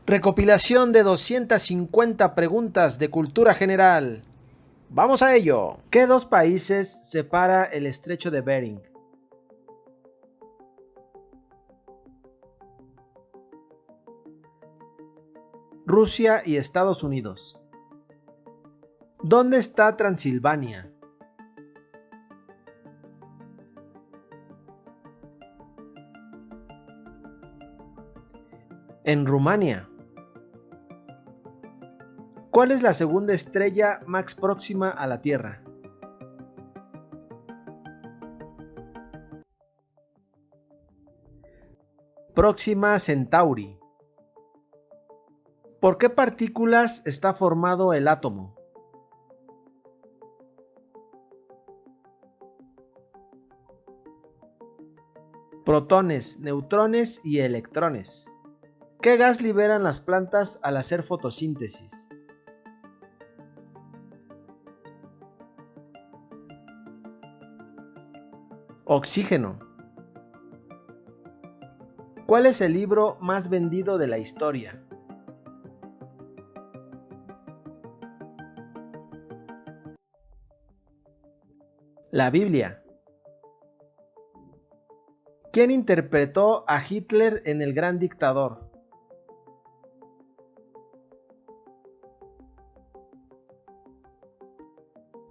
Recopilación de 250 preguntas de cultura general. ¡Vamos a ello! ¿Qué dos países separa el estrecho de Bering? Rusia y Estados Unidos. ¿Dónde está Transilvania? En Rumania. ¿Cuál es la segunda estrella más próxima a la Tierra? Próxima Centauri. ¿Por qué partículas está formado el átomo? Protones, neutrones y electrones. ¿Qué gas liberan las plantas al hacer fotosíntesis? Oxígeno. ¿Cuál es el libro más vendido de la historia? La Biblia. ¿Quién interpretó a Hitler en El Gran Dictador?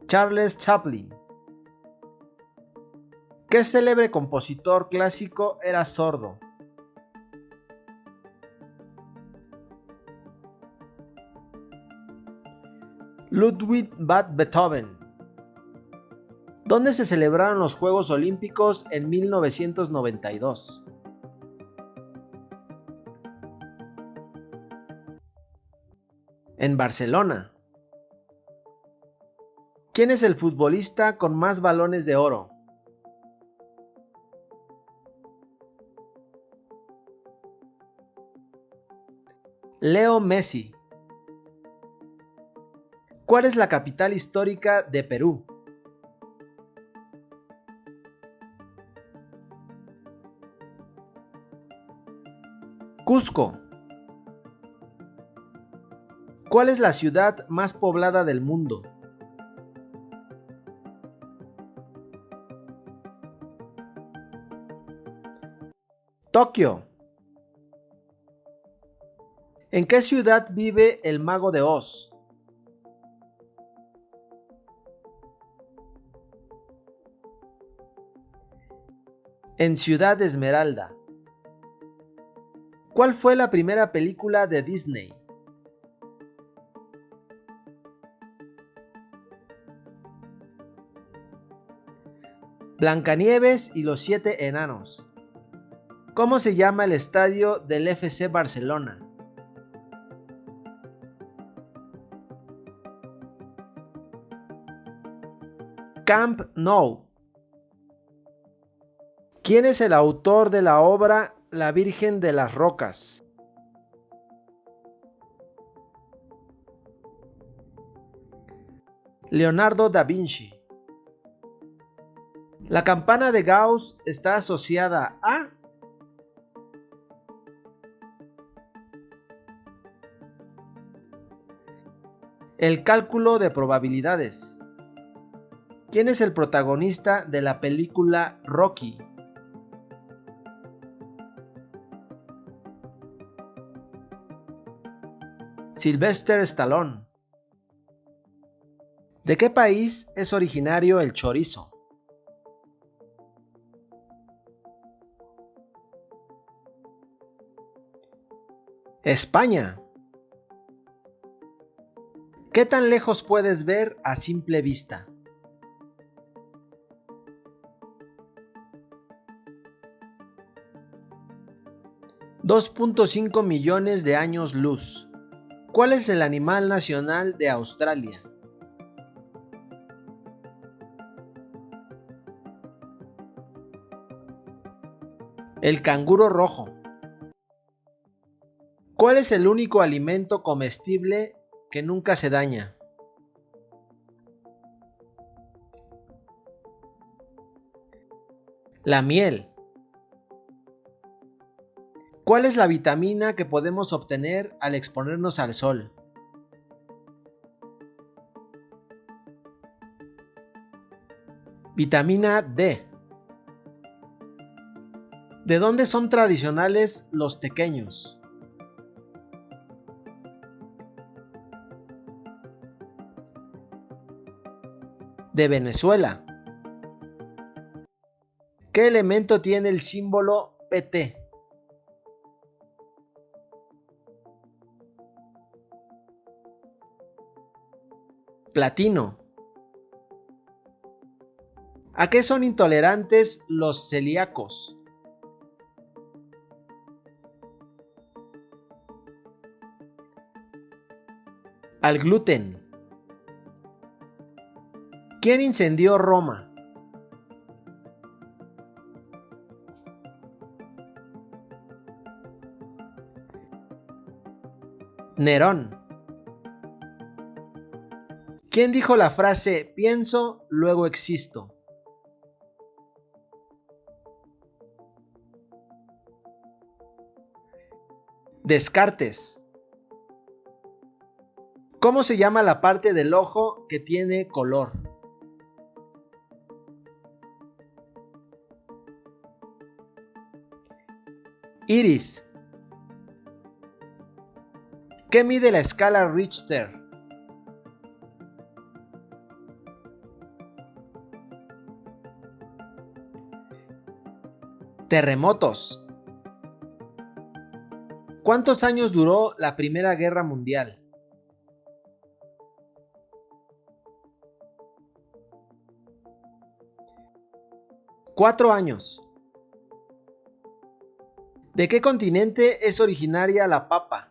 Charles Chaplin. ¿Qué célebre compositor clásico era sordo? Ludwig van Beethoven. ¿Dónde se celebraron los Juegos Olímpicos en 1992? En Barcelona. ¿Quién es el futbolista con más balones de oro? Leo Messi. ¿Cuál es la capital histórica de Perú? Cusco. ¿Cuál es la ciudad más poblada del mundo? Tokio. ¿En qué ciudad vive el Mago de Oz? En Ciudad Esmeralda. ¿Cuál fue la primera película de Disney? Blancanieves y los siete enanos. ¿Cómo se llama el estadio del FC Barcelona? Camp Nou. ¿Quién es el autor de la obra La Virgen de las Rocas? Leonardo da Vinci. La campana de Gauss está asociada a el cálculo de probabilidades. ¿Quién es el protagonista de la película Rocky? Sylvester Stallone. ¿De qué país es originario el chorizo? España. ¿Qué tan lejos puedes ver a simple vista? 2.5 millones de años luz. ¿Cuál es el animal nacional de Australia? El canguro rojo. ¿Cuál es el único alimento comestible que nunca se daña? La miel. ¿Cuál es la vitamina que podemos obtener al exponernos al sol? Vitamina D. ¿De dónde son tradicionales los tequeños? De Venezuela. ¿Qué elemento tiene el símbolo Pt? Platino. ¿A qué son intolerantes los celíacos? Al gluten. ¿Quién incendió Roma? Nerón. ¿Quién dijo la frase pienso, luego existo? Descartes. ¿Cómo se llama la parte del ojo que tiene color? Iris. ¿Qué mide la escala Richter? Terremotos. ¿Cuántos años duró la Primera Guerra Mundial? Cuatro años. ¿De qué continente es originaria la papa?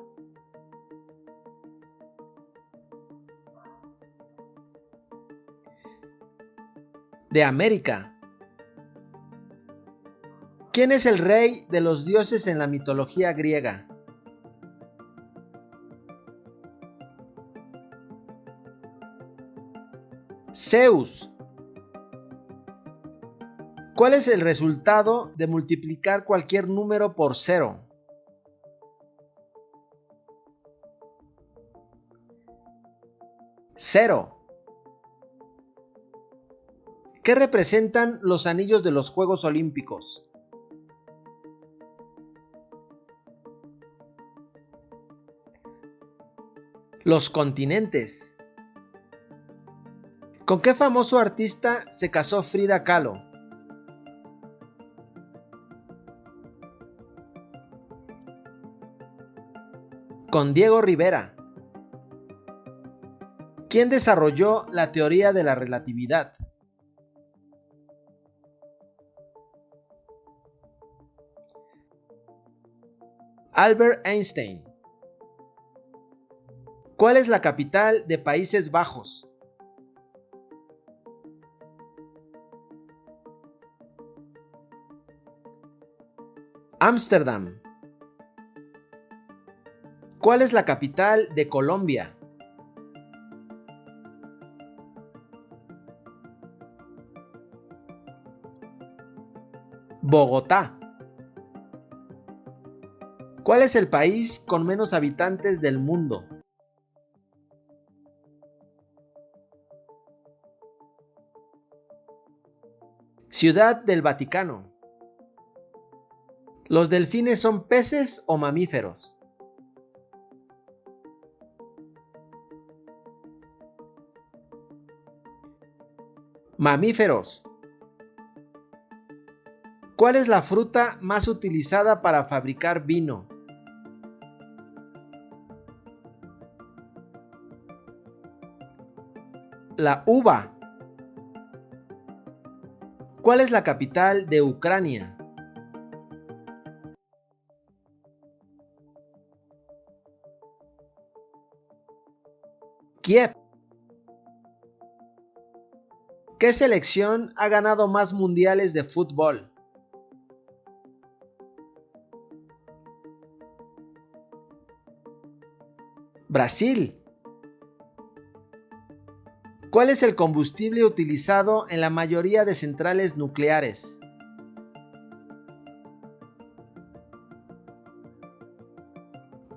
De América. ¿Quién es el rey de los dioses en la mitología griega? Zeus. ¿Cuál es el resultado de multiplicar cualquier número por cero? Cero. ¿Qué representan los anillos de los Juegos Olímpicos? Los continentes. ¿Con qué famoso artista se casó Frida Kahlo? Con Diego Rivera. ¿Quién desarrolló la teoría de la relatividad? Albert Einstein. ¿Cuál es la capital de Países Bajos? Ámsterdam. ¿Cuál es la capital de Colombia? Bogotá. ¿Cuál es el país con menos habitantes del mundo? Ciudad del Vaticano. ¿Los delfines son peces o mamíferos? Mamíferos. ¿Cuál es la fruta más utilizada para fabricar vino? La uva. ¿Cuál es la capital de Ucrania? Kiev. ¿Qué selección ha ganado más mundiales de fútbol? Brasil. ¿Cuál es el combustible utilizado en la mayoría de centrales nucleares?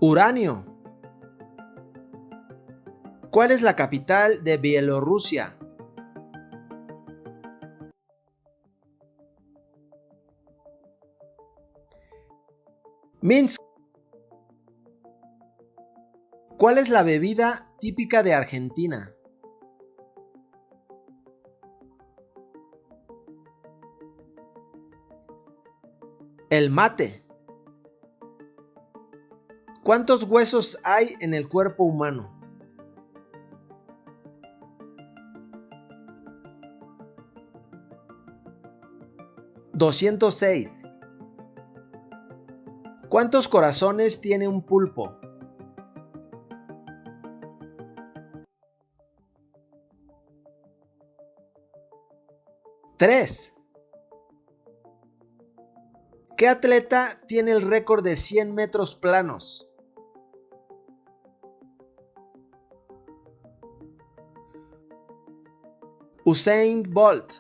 Uranio. ¿Cuál es la capital de Bielorrusia? Minsk. ¿Cuál es la bebida típica de Argentina? El mate. ¿Cuántos huesos hay en el cuerpo humano? 206. ¿Cuántos corazones tiene un pulpo? 3. ¿Qué atleta tiene el récord de 100 metros planos? Usain Bolt.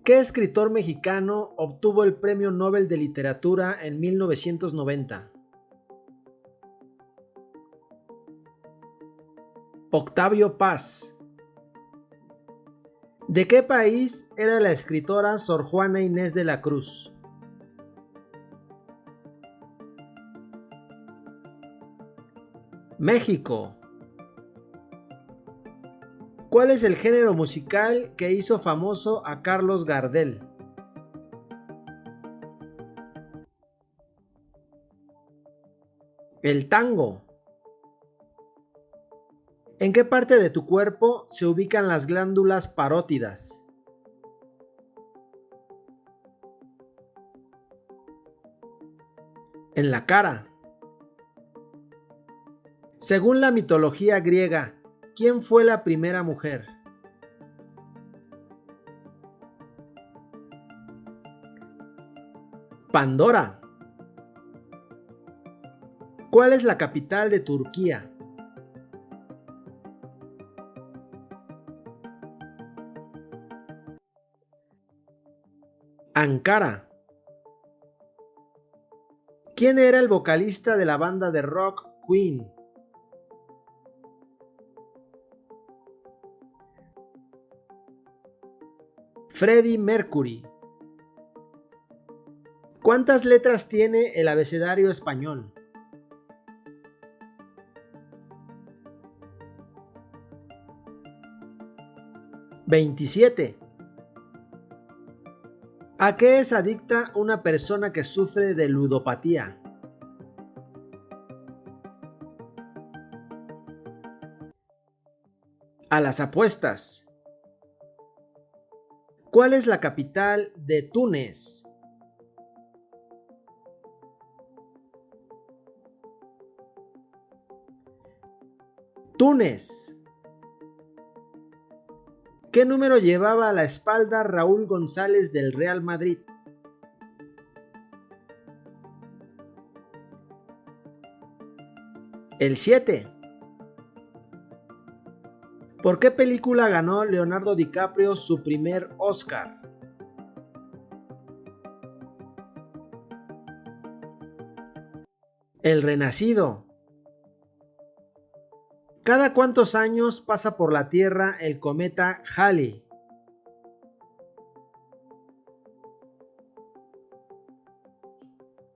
¿Qué escritor mexicano obtuvo el Premio Nobel de Literatura en 1990? Octavio Paz. ¿De qué país era la escritora Sor Juana Inés de la Cruz? México. ¿Cuál es el género musical que hizo famoso a Carlos Gardel? El tango. ¿En qué parte de tu cuerpo se ubican las glándulas parótidas? En la cara. Según la mitología griega, ¿quién fue la primera mujer? Pandora. ¿Cuál es la capital de Turquía? Ankara. ¿Quién era el vocalista de la banda de rock Queen? Freddie Mercury. ¿Cuántas letras tiene el abecedario español? 27. ¿A qué es adicta una persona que sufre de ludopatía? A las apuestas. ¿Cuál es la capital de Túnez? Túnez. ¿Qué número llevaba a la espalda Raúl González del Real Madrid? El 7. ¿Por qué película ganó Leonardo DiCaprio su primer Oscar? El Renacido. ¿Cada cuántos años pasa por la Tierra el cometa Halley?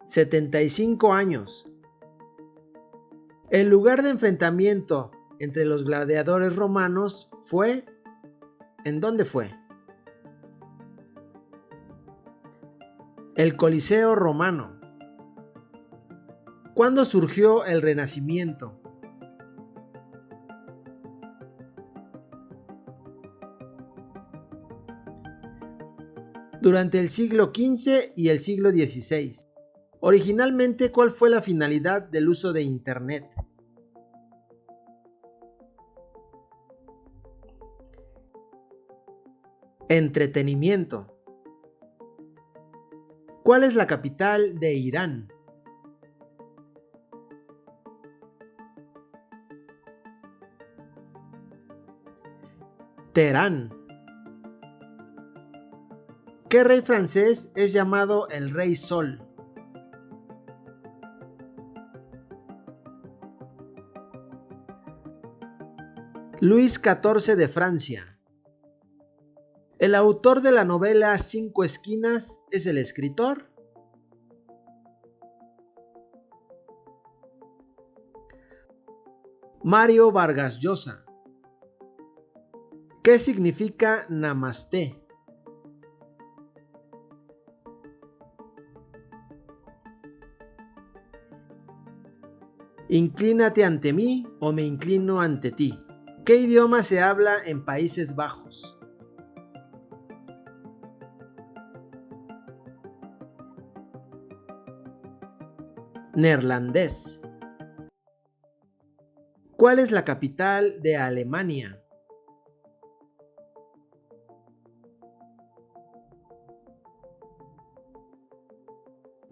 75 años. El lugar de enfrentamiento entre los gladiadores romanos fue... ¿En dónde fue? El Coliseo romano. ¿Cuándo surgió el Renacimiento? Durante el siglo XV y el siglo XVI. Originalmente, ¿cuál fue la finalidad del uso de Internet? Entretenimiento. ¿Cuál es la capital de Irán? Teherán. ¿Qué rey francés es llamado el Rey Sol? Luis XIV de Francia. ¿El autor de la novela Cinco Esquinas es el escritor? Mario Vargas Llosa. ¿Qué significa Namaste? Inclínate ante mí o me inclino ante ti. ¿Qué idioma se habla en Países Bajos? Neerlandés. ¿Cuál es la capital de Alemania?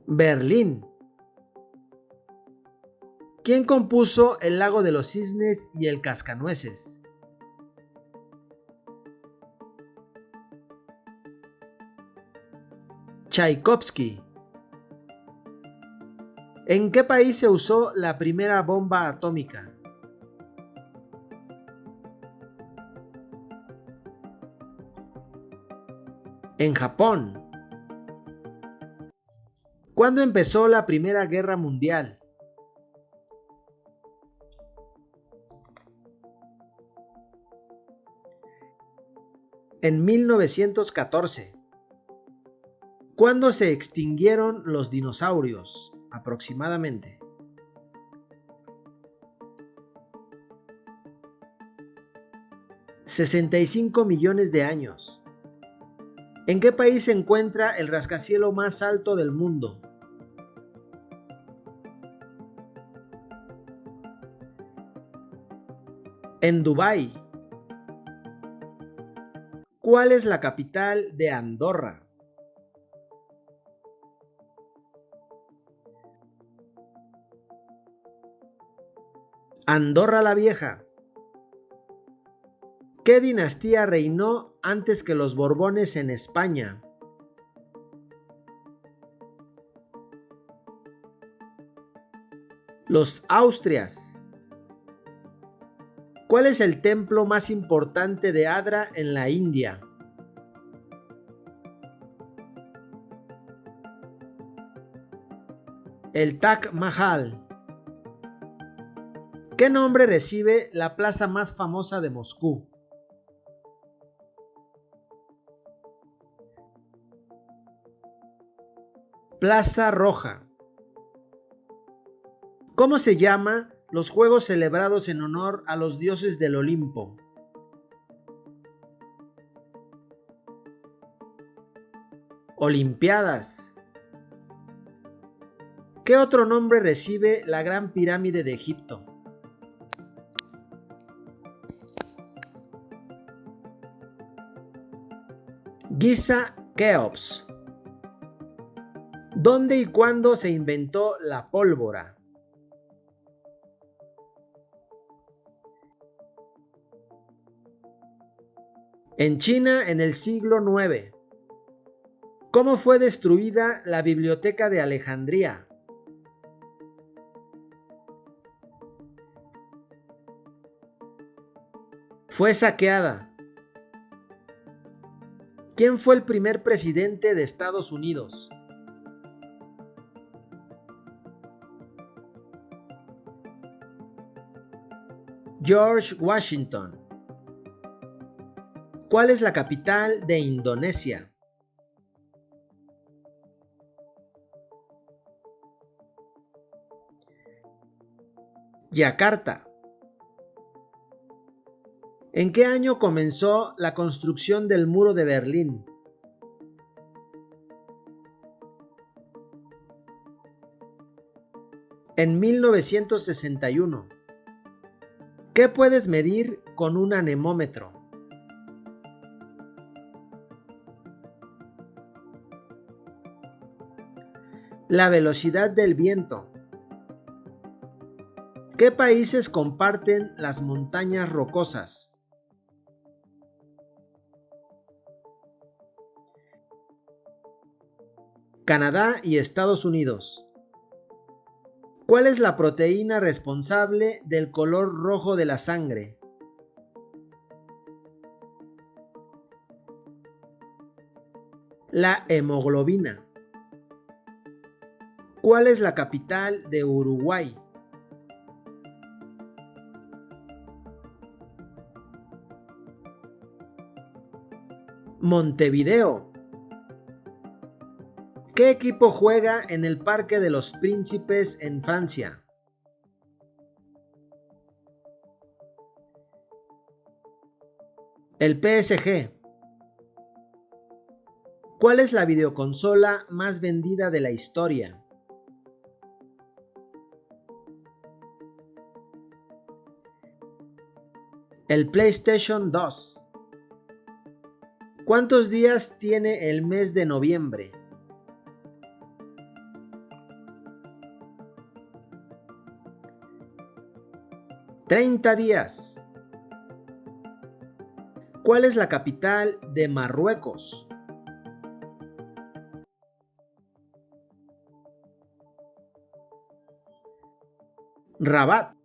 Berlín. ¿Quién compuso El lago de los cisnes y El cascanueces? Tchaikovsky. ¿En qué país se usó la primera bomba atómica? En Japón. ¿Cuándo empezó la Primera Guerra Mundial? En 1914. ¿Cuándo se extinguieron los dinosaurios? Aproximadamente. $65 millones de años. ¿En qué país se encuentra el rascacielos más alto del mundo? En Dubái. ¿Cuál es la capital de Andorra? Andorra la Vieja. ¿Qué dinastía reinó antes que los Borbones en España? Los Austrias. ¿Cuál es el templo más importante de Adra en la India? El Taj Mahal. ¿Qué nombre recibe la plaza más famosa de Moscú? Plaza Roja. ¿Cómo se llama los juegos celebrados en honor a los dioses del Olimpo? Olimpiadas. ¿Qué otro nombre recibe la Gran Pirámide de Egipto? Giza Keops. ¿Dónde y cuándo se inventó la pólvora? En China en el siglo IX. ¿Cómo fue destruida la Biblioteca de Alejandría? Fue saqueada. ¿Quién fue el primer presidente de Estados Unidos? George Washington. ¿Cuál es la capital de Indonesia? Yakarta. ¿En qué año comenzó la construcción del Muro de Berlín? En 1961. ¿Qué puedes medir con un anemómetro? La velocidad del viento. ¿Qué países comparten las montañas rocosas? Canadá y Estados Unidos. ¿Cuál es la proteína responsable del color rojo de la sangre? La hemoglobina. ¿Cuál es la capital de Uruguay? Montevideo. ¿Qué equipo juega en el Parque de los Príncipes en Francia? El PSG. ¿Cuál es la videoconsola más vendida de la historia? El PlayStation 2. ¿Cuántos días tiene el mes de noviembre? 30 días. ¿Cuál es la capital de Marruecos? Rabat.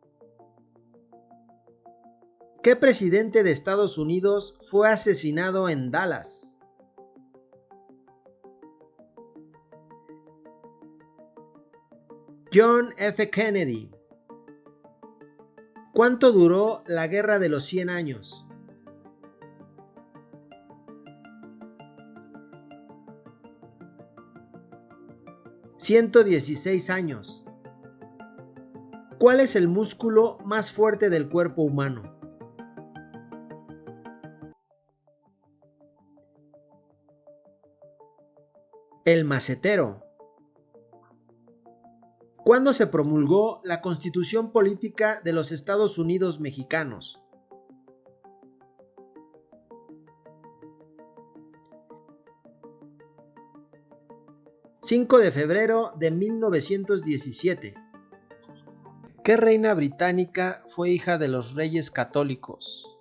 ¿Qué presidente de Estados Unidos fue asesinado en Dallas? John F. Kennedy. ¿Cuánto duró la Guerra de los 100 años? 116 años. ¿Cuál es el músculo más fuerte del cuerpo humano? El macetero. ¿Cuándo se promulgó la Constitución Política de los Estados Unidos Mexicanos? 5 de febrero de 1917. ¿Qué reina británica fue hija de los reyes católicos?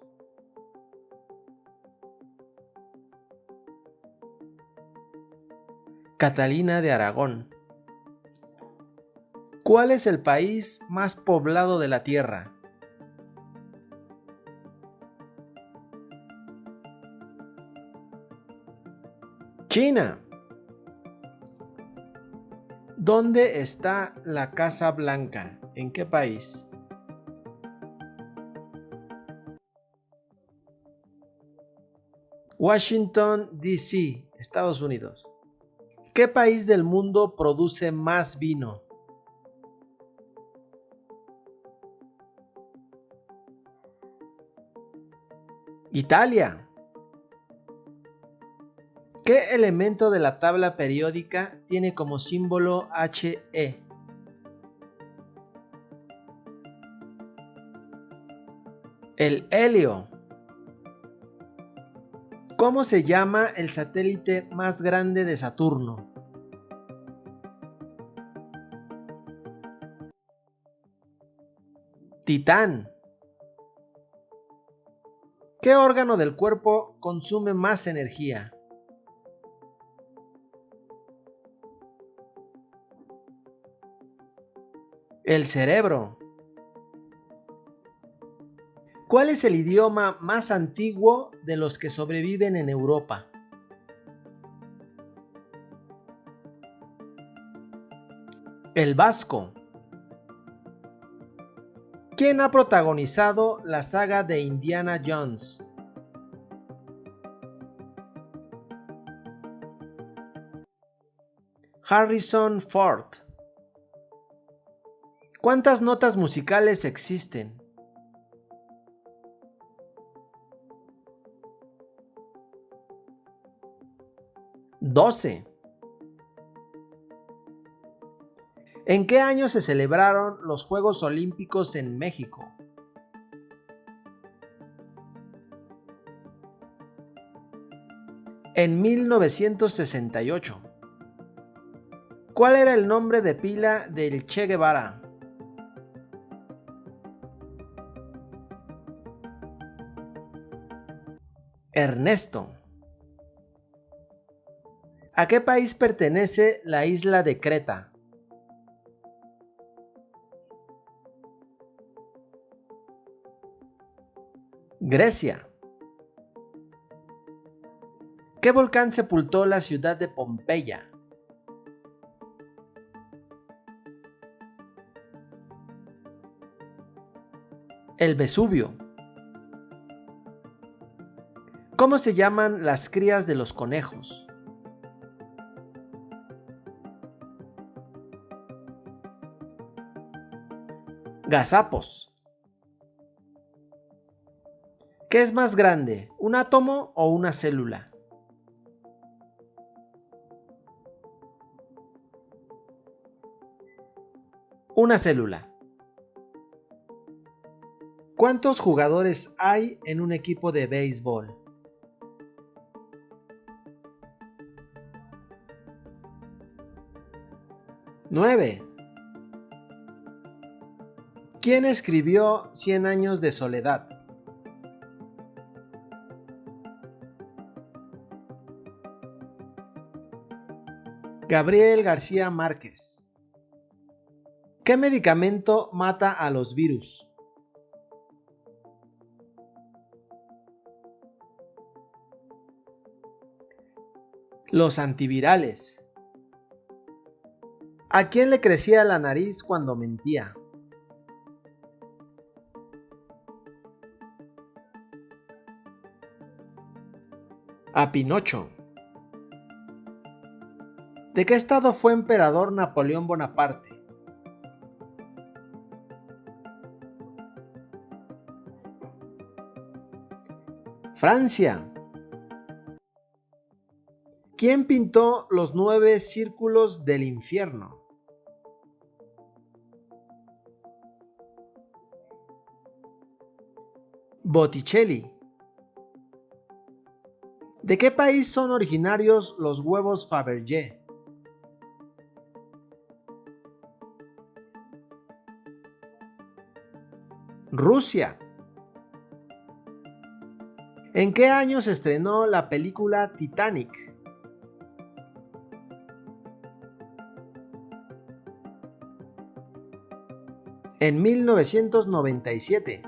Catalina de Aragón. ¿Cuál es el país más poblado de la Tierra? China. ¿Dónde está la Casa Blanca? ¿En qué país? Washington, D.C., Estados Unidos. ¿Qué país del mundo produce más vino? Italia. ¿Qué elemento de la tabla periódica tiene como símbolo He? El helio. ¿Cómo se llama el satélite más grande de Saturno? Titán. ¿Qué órgano del cuerpo consume más energía? El cerebro. ¿Cuál es el idioma más antiguo de los que sobreviven en Europa? El vasco. ¿Quién ha protagonizado la saga de Indiana Jones? Harrison Ford. ¿Cuántas notas musicales existen? 12. ¿En qué año se celebraron los Juegos Olímpicos en México? En 1968. ¿Cuál era el nombre de pila del Che Guevara? Ernesto. ¿A qué país pertenece la isla de Creta? Grecia. ¿Qué volcán sepultó la ciudad de Pompeya? El Vesubio. ¿Cómo se llaman las crías de los conejos? Gazapos. ¿Qué es más grande, un átomo o una célula? Una célula. ¿Cuántos jugadores hay en un equipo de béisbol? 9. ¿Quién escribió Cien años de soledad? Gabriel García Márquez. ¿Qué medicamento mata a los virus? Los antivirales. ¿A quién le crecía la nariz cuando mentía? A Pinocho. ¿De qué estado fue emperador Napoleón Bonaparte? Francia. ¿Quién pintó los 9 círculos del infierno? Botticelli. ¿De qué país son originarios los huevos Fabergé? Rusia. ¿En qué año se estrenó la película Titanic? En 1997.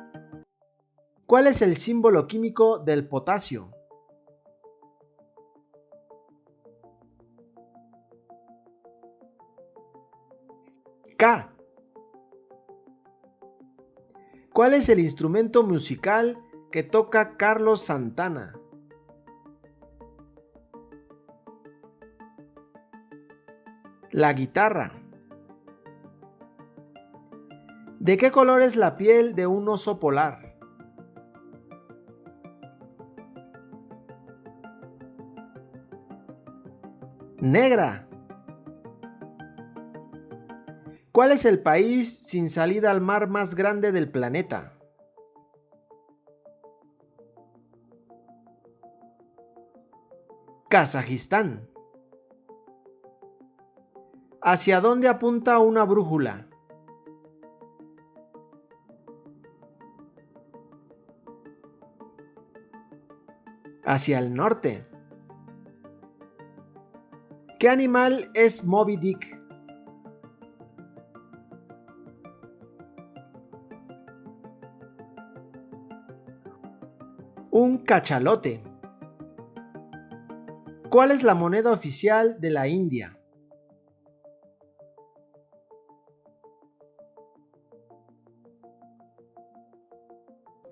¿Cuál es el símbolo químico del potasio? K. ¿Cuál es el instrumento musical que toca Carlos Santana? La guitarra. ¿De qué color es la piel de un oso polar? Negra. ¿Cuál es el país sin salida al mar más grande del planeta? Kazajistán. ¿Hacia dónde apunta una brújula? Hacia el norte. ¿Qué animal es Moby Dick? Un cachalote. ¿Cuál es la moneda oficial de la India?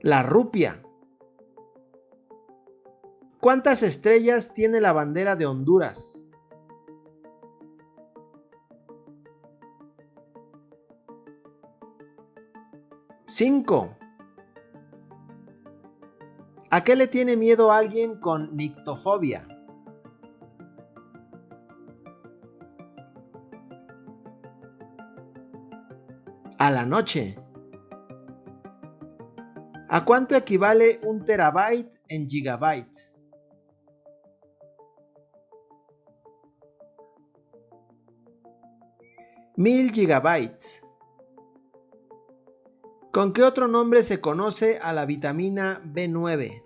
La rupia. ¿Cuántas estrellas tiene la bandera de Honduras? Cinco. ¿A qué le tiene miedo alguien con nictofobia? A la noche. ¿A cuánto equivale un terabyte en gigabytes? 1000 gigabytes. ¿Con qué otro nombre se conoce a la vitamina B9?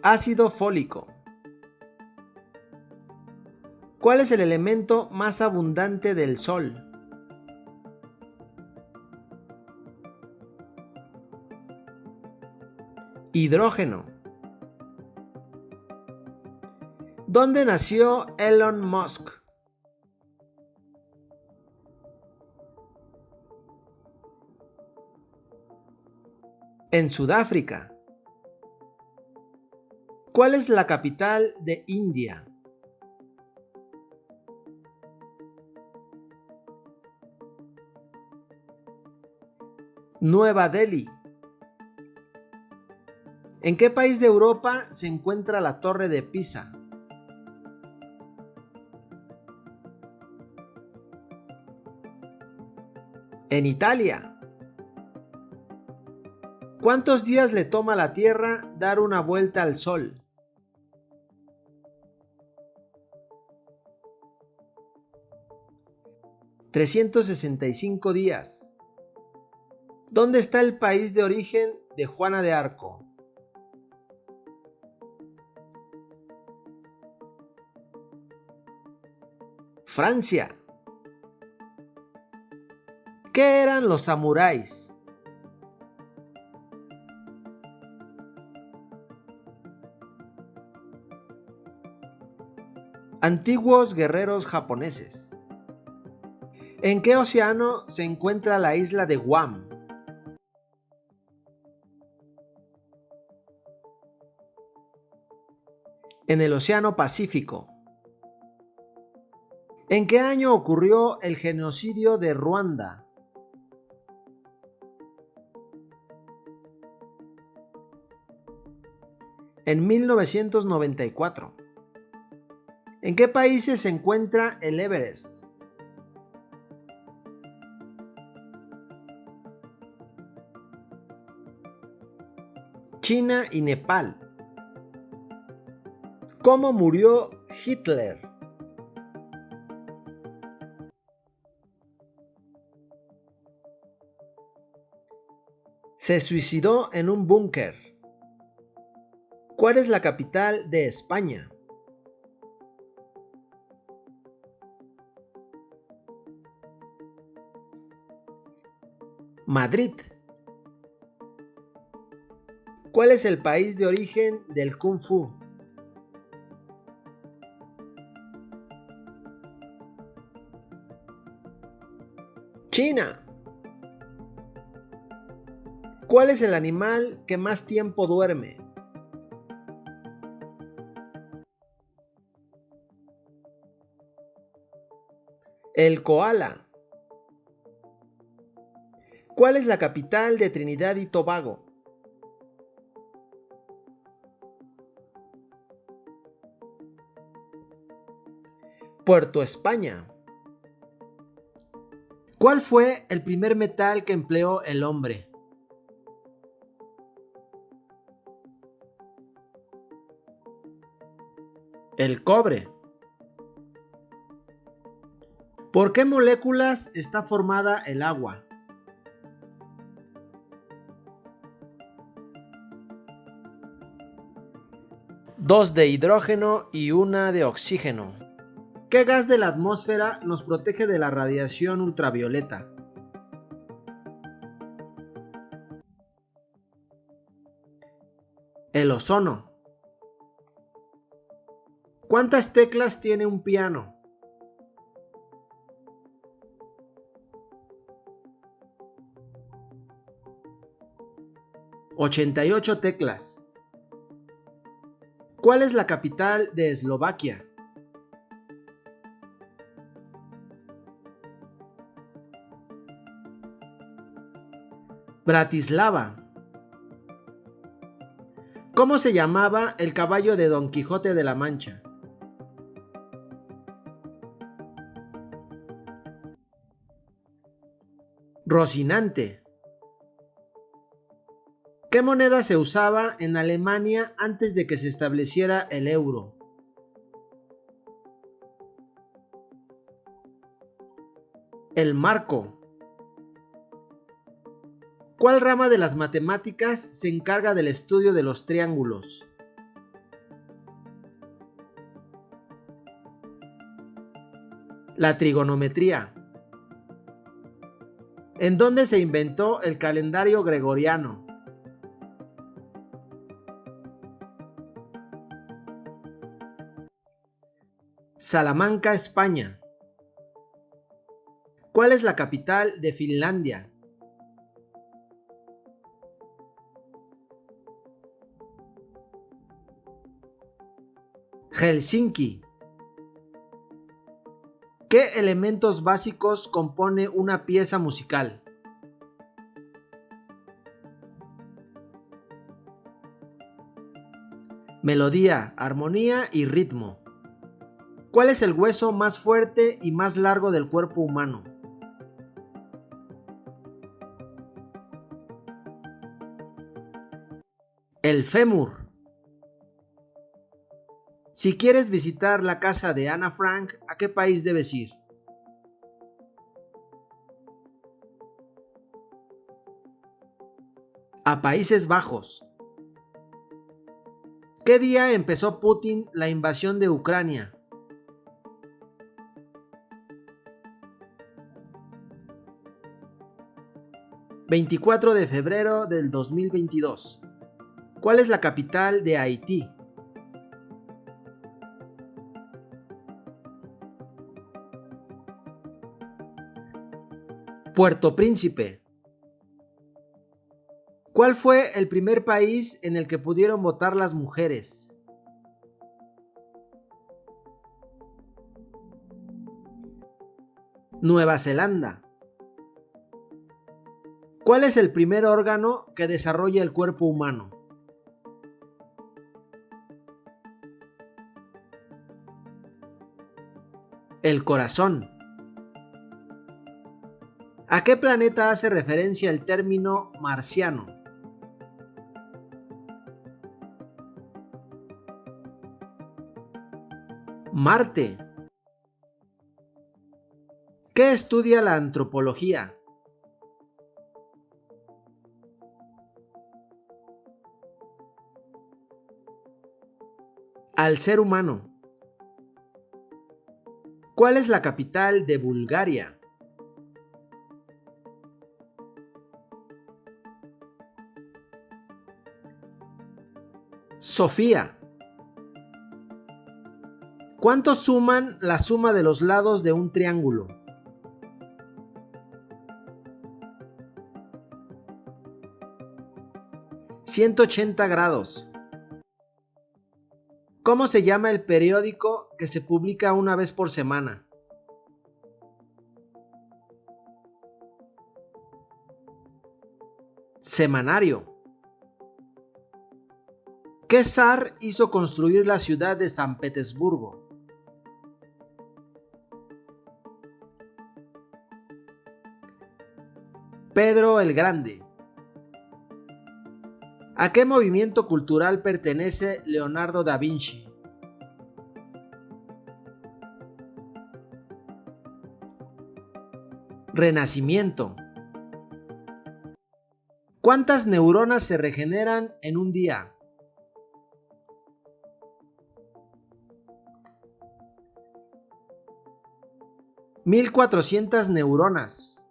Ácido fólico. ¿Cuál es el elemento más abundante del Sol? Hidrógeno. ¿Dónde nació Elon Musk? En Sudáfrica. ¿Cuál es la capital de India? Nueva Delhi. ¿En qué país de Europa se encuentra la Torre de Pisa? En Italia. ¿Cuántos días le toma a la Tierra dar una vuelta al Sol? 365 días. ¿Dónde está el país de origen de Juana de Arco? Francia. ¿Qué eran los samuráis? Antiguos guerreros japoneses. ¿En qué océano se encuentra la isla de Guam? En el Océano Pacífico. ¿En qué año ocurrió el genocidio de Ruanda? En 1994. ¿En qué países se encuentra el Everest? China y Nepal. ¿Cómo murió Hitler? Se suicidó en un búnker. ¿Cuál es la capital de España? Madrid. ¿Cuál es el país de origen del Kung Fu? China. ¿Cuál es el animal que más tiempo duerme? El koala. ¿Cuál es la capital de Trinidad y Tobago? Puerto España. ¿Cuál fue el primer metal que empleó el hombre? El cobre. ¿Por qué moléculas está formada el agua? Dos de hidrógeno y una de oxígeno. ¿Qué gas de la atmósfera nos protege de la radiación ultravioleta? El ozono. ¿Cuántas teclas tiene un piano? 88 teclas. ¿Cuál es la capital de Eslovaquia? Bratislava. ¿Cómo se llamaba el caballo de Don Quijote de la Mancha? Rocinante. ¿Qué moneda se usaba en Alemania antes de que se estableciera el euro? El marco. ¿Cuál rama de las matemáticas se encarga del estudio de los triángulos? La trigonometría. ¿En dónde se inventó el calendario gregoriano? Salamanca, España. ¿Cuál es la capital de Finlandia? Helsinki. ¿Qué elementos básicos compone una pieza musical? Melodía, armonía y ritmo. ¿Cuál es el hueso más fuerte y más largo del cuerpo humano? El fémur. Si quieres visitar la casa de Ana Frank, ¿a qué país debes ir? A Países Bajos. ¿Qué día empezó Putin la invasión de Ucrania? 24 de febrero del 2022. ¿Cuál es la capital de Haití? Puerto Príncipe. ¿Cuál fue el primer país en el que pudieron votar las mujeres? Nueva Zelanda. ¿Cuál es el primer órgano que desarrolla el cuerpo humano? El corazón. ¿A qué planeta hace referencia el término marciano? Marte. ¿Qué estudia la antropología? Al ser humano. ¿Cuál es la capital de Bulgaria? Sofía. ¿Cuánto suman la suma de los lados de un triángulo? $180. ¿Cómo se llama el periódico que se publica una vez por semana? Semanario. ¿Qué zar hizo construir la ciudad de San Petersburgo? Pedro el Grande. ¿A qué movimiento cultural pertenece Leonardo da Vinci? Renacimiento. ¿Cuántas neuronas se regeneran en un día? 1400 neuronas.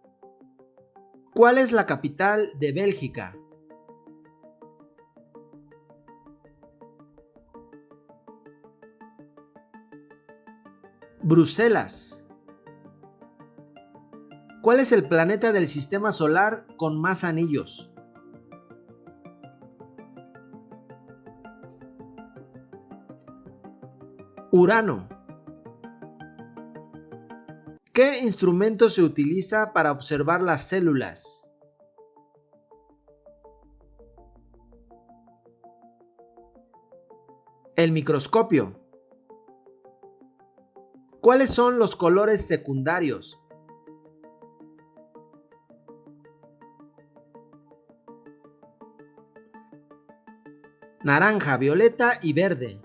¿Cuál es la capital de Bélgica? Bruselas. ¿Cuál es el planeta del sistema solar con más anillos? Urano. ¿Qué instrumento se utiliza para observar las células? El microscopio. ¿Cuáles son los colores secundarios? Naranja, violeta y verde.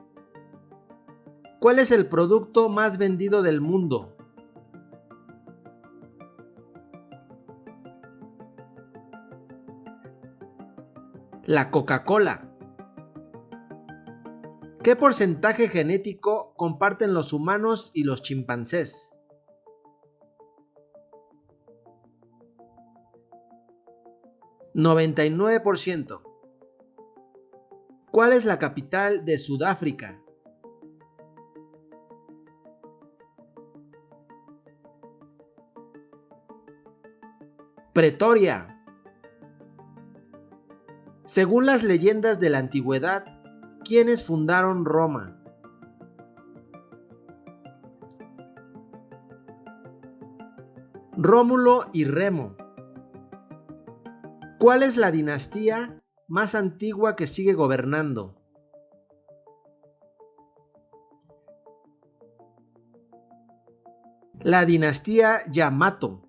¿Cuál es el producto más vendido del mundo? La Coca-Cola. ¿Qué porcentaje genético comparten los humanos y los chimpancés? 99%. ¿Cuál es la capital de Sudáfrica? Pretoria. Según las leyendas de la antigüedad, ¿quiénes fundaron Roma? Rómulo y Remo. ¿Cuál es la dinastía más antigua que sigue gobernando? La dinastía Yamato.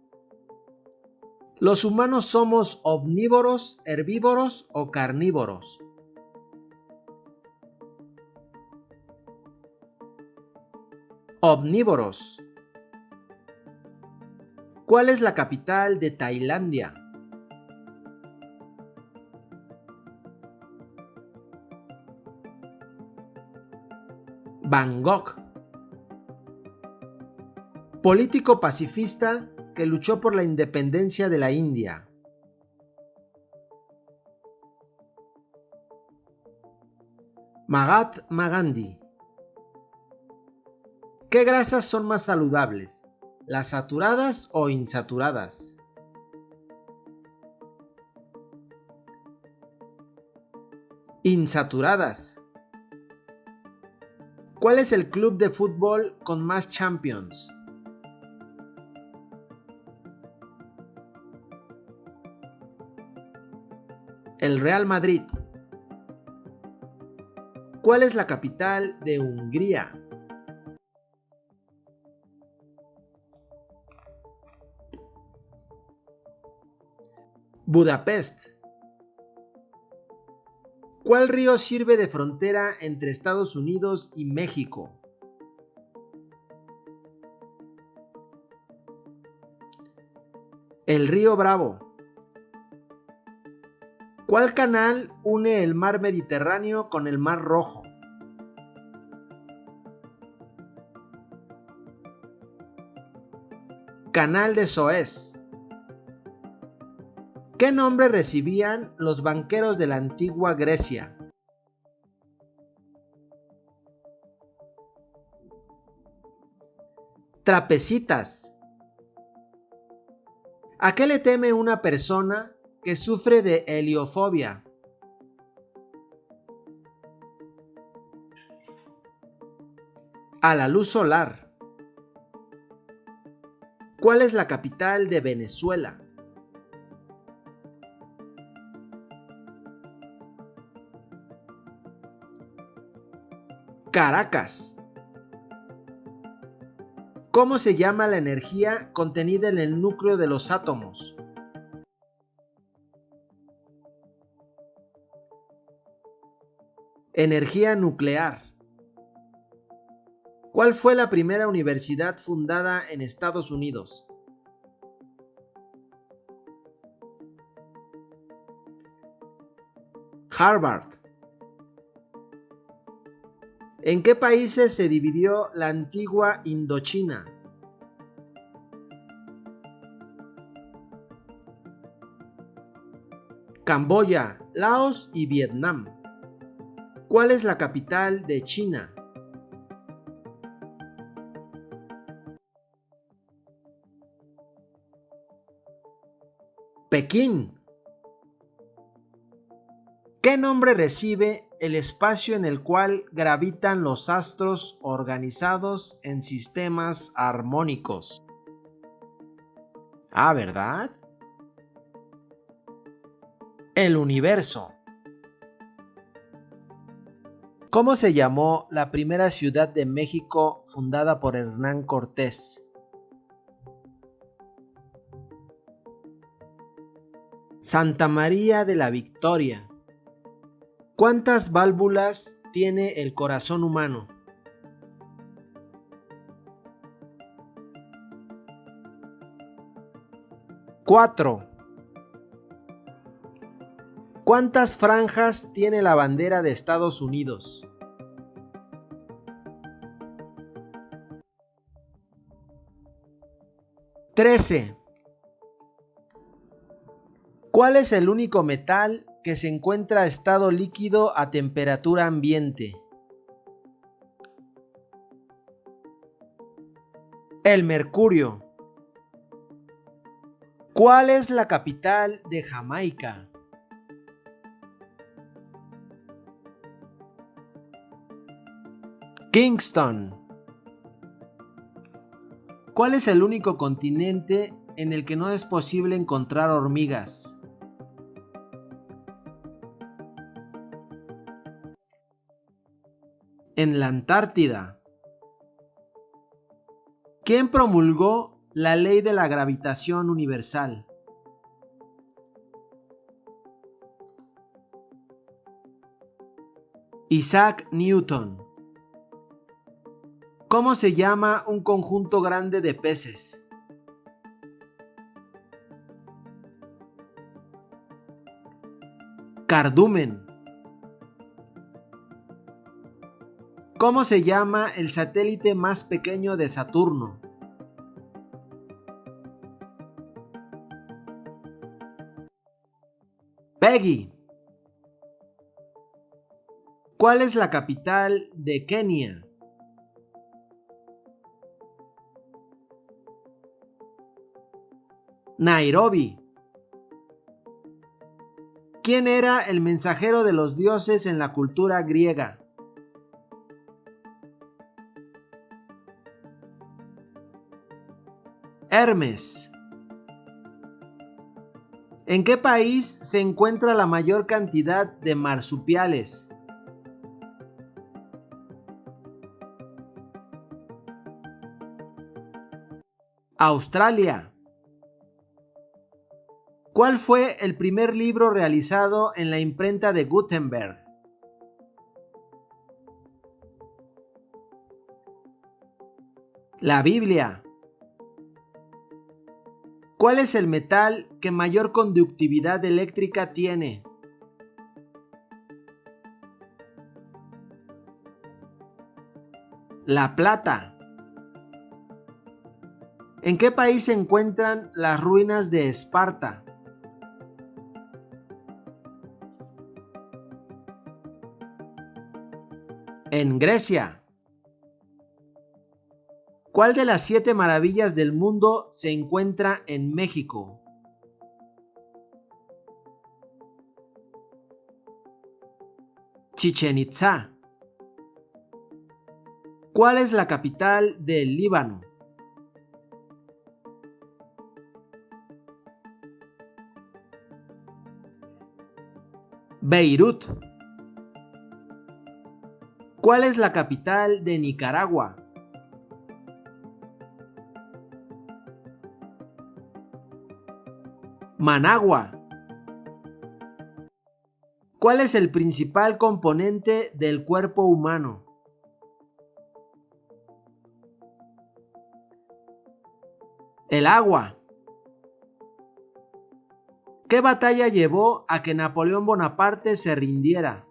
¿Los humanos somos omnívoros, herbívoros o carnívoros? Omnívoros. ¿Cuál es la capital de Tailandia? Bangkok. Político pacifista que luchó por la independencia de la India. Mahatma Gandhi. ¿Qué grasas son más saludables? ¿Las saturadas o insaturadas? Insaturadas. ¿Cuál es el club de fútbol con más Champions? El Real Madrid. ¿Cuál es la capital de Hungría? Budapest. ¿Cuál río sirve de frontera entre Estados Unidos y México? El río Bravo. ¿Cuál canal une el mar Mediterráneo con el mar Rojo? Canal de Suez. ¿Qué nombre recibían los banqueros de la antigua Grecia? Trapecitas. ¿A qué le teme una persona que sufre de heliofobia? A la luz solar. ¿Cuál es la capital de Venezuela? Caracas. ¿Cómo se llama la energía contenida en el núcleo de los átomos? Energía nuclear. ¿Cuál fue la primera universidad fundada en Estados Unidos? Harvard. ¿En qué países se dividió la antigua Indochina? Camboya, Laos y Vietnam. ¿Cuál es la capital de China? Pekín. ¿Qué nombre recibe el espacio en el cual gravitan los astros organizados en sistemas armónicos? Ah, ¿verdad? El universo. ¿Cómo se llamó la primera ciudad de México fundada por Hernán Cortés? Santa María de la Victoria. ¿Cuántas válvulas tiene el corazón humano? 4. ¿Cuántas franjas tiene la bandera de Estados Unidos? 13. ¿Cuál es el único metal que se encuentra estado líquido a temperatura ambiente? El mercurio. ¿Cuál es la capital de Jamaica? Kingston. ¿Cuál es el único continente en el que no es posible encontrar hormigas? En la Antártida. ¿Quién promulgó la ley de la gravitación universal? Isaac Newton. ¿Cómo se llama un conjunto grande de peces? Cardumen. ¿Cómo se llama el satélite más pequeño de Saturno? Peggy. ¿Cuál es la capital de Kenia? Nairobi. ¿Quién era el mensajero de los dioses en la cultura griega? Hermes. ¿En qué país se encuentra la mayor cantidad de marsupiales? Australia. ¿Cuál fue el primer libro realizado en la imprenta de Gutenberg? La Biblia. ¿Cuál es el metal que mayor conductividad eléctrica tiene? La plata. ¿En qué país se encuentran las ruinas de Esparta? En Grecia. ¿Cuál de las 7 maravillas del mundo se encuentra en México? Chichén Itzá. ¿Cuál es la capital del Líbano? Beirut. ¿Cuál es la capital de Nicaragua? Managua. ¿Cuál es el principal componente del cuerpo humano? El agua. ¿Qué batalla llevó a que Napoleón Bonaparte se rindiera?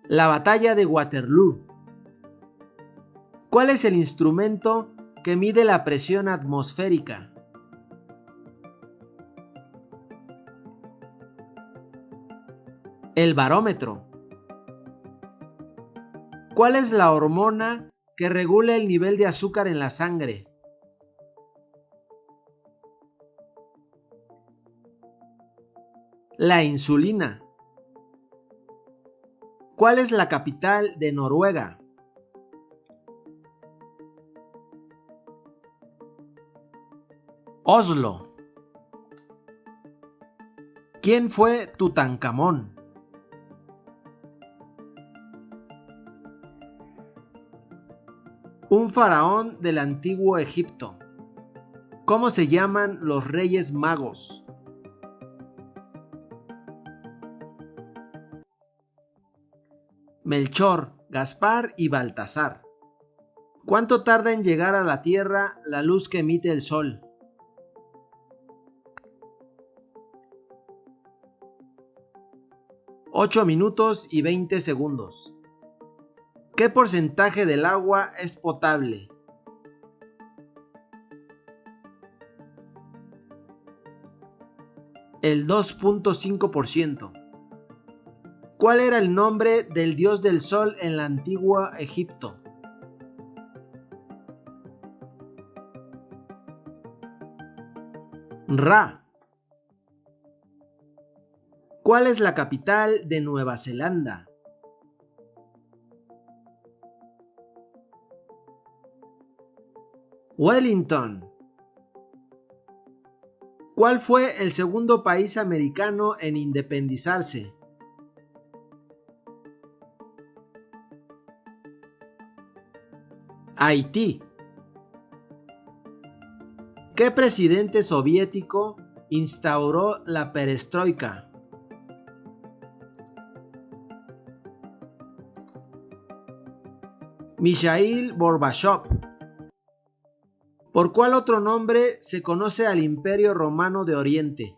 La batalla de Waterloo. ¿Cuál es el instrumento que mide la presión atmosférica? El barómetro. ¿Cuál es la hormona que regula el nivel de azúcar en la sangre? La insulina. ¿Cuál es la capital de Noruega? Oslo. ¿Quién fue Tutankamón? Un faraón del antiguo Egipto. ¿Cómo se llaman los Reyes Magos? Melchor, Gaspar y Baltasar. ¿Cuánto tarda en llegar a la Tierra la luz que emite el Sol? 8 minutos y 20 segundos. ¿Qué porcentaje del agua es potable? El 2.5%. ¿Cuál era el nombre del dios del sol en la antigua Egipto? Ra. ¿Cuál es la capital de Nueva Zelanda? Wellington. ¿Cuál fue el segundo país americano en independizarse? Haití. ¿Qué presidente soviético instauró la perestroika? Mikhail Gorbachev. ¿Por cuál otro nombre se conoce al Imperio Romano de Oriente?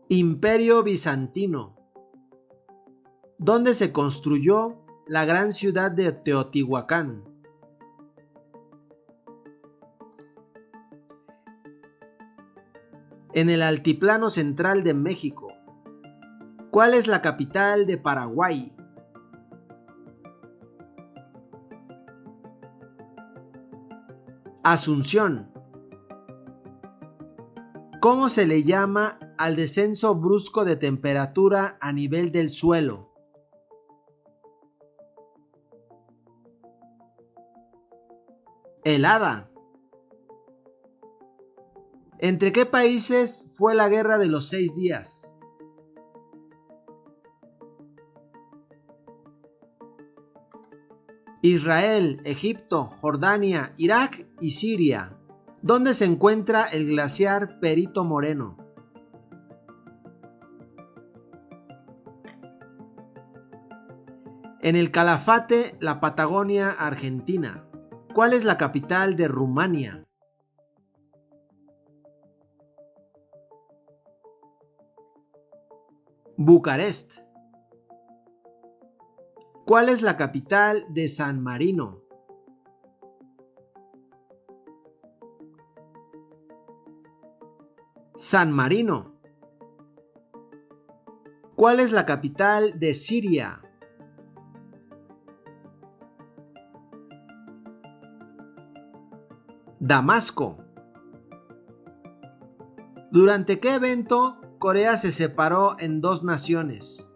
Imperio Bizantino. ¿Dónde se construyó la gran ciudad de Teotihuacán? En el altiplano central de México. ¿Cuál es la capital de Paraguay? Asunción. ¿Cómo se le llama al descenso brusco de temperatura a nivel del suelo? Helada. ¿Entre qué países fue la Guerra de los 6 días? Israel, Egipto, Jordania, Irak y Siria. ¿Dónde se encuentra el glaciar Perito Moreno? En el Calafate, la Patagonia, Argentina. ¿Cuál es la capital de Rumania? Bucarest. ¿Cuál es la capital de San Marino? San Marino. ¿Cuál es la capital de Siria? Damasco. ¿Durante qué evento Corea se separó en dos naciones?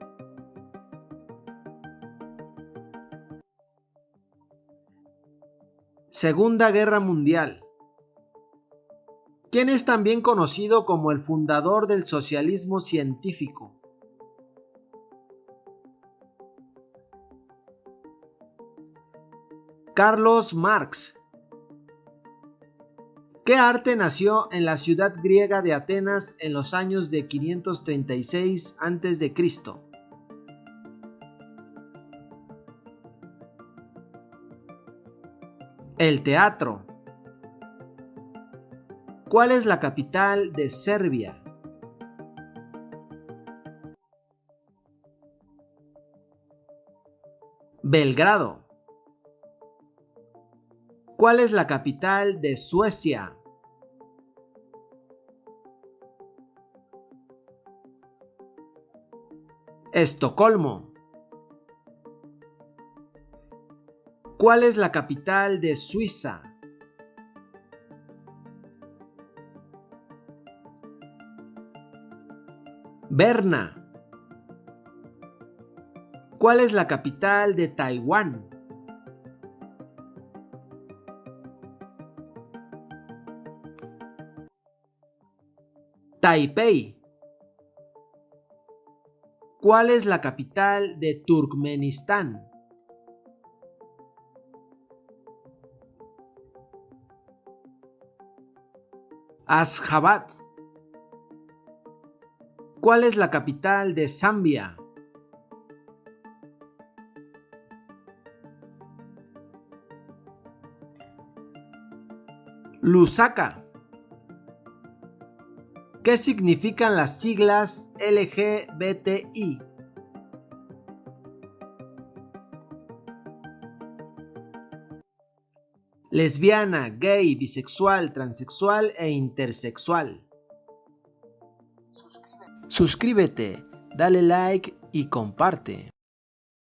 Segunda Guerra Mundial. ¿Quién es también conocido como el fundador del socialismo científico? Carlos Marx. ¿Qué arte nació en la ciudad griega de Atenas en los años de 536 a.C.? El teatro. ¿Cuál es la capital de Serbia? Belgrado. ¿Cuál es la capital de Suecia? Estocolmo. ¿Cuál es la capital de Suiza? Berna. ¿Cuál es la capital de Taiwán? Taipei. ¿Cuál es la capital de Turkmenistán? Ashgabat. ¿Cuál es la capital de Zambia? Lusaka. ¿Qué significan las siglas LGBTI? Lesbiana, gay, bisexual, transexual e intersexual. Suscríbete, dale like y comparte.